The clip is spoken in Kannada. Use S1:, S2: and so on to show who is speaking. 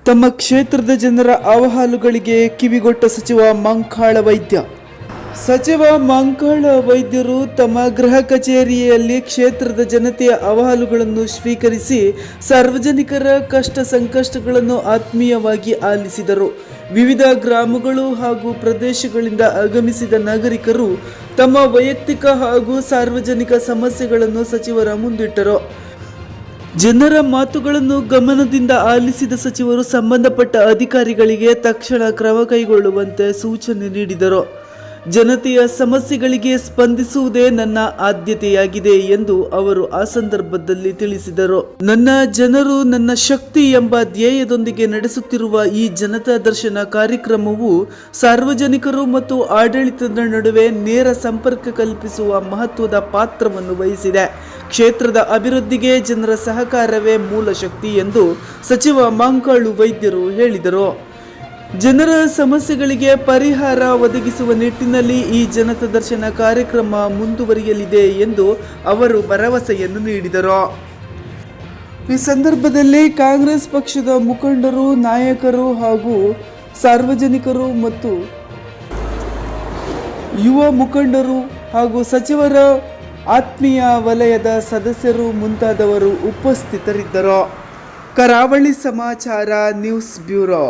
S1: ತಮ್ಮ ಕ್ಷೇತ್ರದ ಜನರ ಅಹವಾಲುಗಳಿಗೆ ಕಿವಿಗೊಟ್ಟ ಸಚಿವ ಮಂಕಾಳ ವೈದ್ಯ. ಸಚಿವ ಮಂಕಾಳ ವೈದ್ಯರು ತಮ್ಮ ಗೃಹ ಕಚೇರಿಯಲ್ಲಿ ಕ್ಷೇತ್ರದ ಜನತೆಯ ಅಹವಾಲುಗಳನ್ನು ಸ್ವೀಕರಿಸಿ ಸಾರ್ವಜನಿಕರ ಕಷ್ಟ ಸಂಕಷ್ಟಗಳನ್ನು ಆತ್ಮೀಯವಾಗಿ ಆಲಿಸಿದರು. ವಿವಿಧ ಗ್ರಾಮಗಳು ಹಾಗೂ ಪ್ರದೇಶಗಳಿಂದ ಆಗಮಿಸಿದ ನಾಗರಿಕರು ತಮ್ಮ ವೈಯಕ್ತಿಕ ಹಾಗೂ ಸಾರ್ವಜನಿಕ ಸಮಸ್ಯೆಗಳನ್ನು ಸಚಿವರ ಮುಂದಿಟ್ಟರು. ಜನರ ಮಾತುಗಳನ್ನು ಗಮನದಿಂದ ಆಲಿಸಿದ ಸಚಿವರು ಸಂಬಂಧಪಟ್ಟ ಅಧಿಕಾರಿಗಳಿಗೆ ತಕ್ಷಣ ಕ್ರಮ ಕೈಗೊಳ್ಳುವಂತೆ ಸೂಚನೆ ನೀಡಿದರು. ಜನತೆಯ ಸಮಸ್ಯೆಗಳಿಗೆ ಸ್ಪಂದಿಸುವುದೇ ನನ್ನ ಆದ್ಯತೆಯಾಗಿದೆ ಎಂದು ಅವರು ಆ ಸಂದರ್ಭದಲ್ಲಿ ತಿಳಿಸಿದರು. ನನ್ನ ಜನರು ನನ್ನ ಶಕ್ತಿ ಎಂಬ ಧ್ಯೇಯದೊಂದಿಗೆ ನಡೆಸುತ್ತಿರುವ ಈ ಜನತಾ ದರ್ಶನ ಕಾರ್ಯಕ್ರಮವು ಸಾರ್ವಜನಿಕರು ಮತ್ತು ಆಡಳಿತದ ನಡುವೆ ನೇರ ಸಂಪರ್ಕ ಕಲ್ಪಿಸುವ ಮಹತ್ವದ ಪಾತ್ರವನ್ನು ವಹಿಸಿದೆ. ಕ್ಷೇತ್ರದ ಅಭಿವೃದ್ಧಿಗೆ ಜನರ ಸಹಕಾರವೇ ಮೂಲ ಶಕ್ತಿ ಎಂದು ಸಚಿವ ಮಂಕಾಳು ವೈದ್ಯರು ಹೇಳಿದರು. ಜನರ ಸಮಸ್ಯೆಗಳಿಗೆ ಪರಿಹಾರ ಒದಗಿಸುವ ನಿಟ್ಟಿನಲ್ಲಿ ಈ ಜನತಾ ದರ್ಶನ ಕಾರ್ಯಕ್ರಮ ಮುಂದುವರಿಯಲಿದೆ ಎಂದು ಅವರು ಭರವಸೆಯನ್ನು ನೀಡಿದರು. ಈ ಸಂದರ್ಭದಲ್ಲಿ ಕಾಂಗ್ರೆಸ್ ಪಕ್ಷದ ಮುಖಂಡರು, ನಾಯಕರು ಹಾಗೂ ಸಾರ್ವಜನಿಕರು ಮತ್ತು ಯುವ ಮುಖಂಡರು ಹಾಗೂ ಸಚಿವರ ಆತ್ಮೀಯ ವಲಯದ ಸದಸ್ಯರು ಮುಂತಾದವರು ಉಪಸ್ಥಿತರಿದ್ದರು. ಕರಾವಳಿ ಸಮಾಚಾರ ನ್ಯೂಸ್ ಬ್ಯೂರೋ.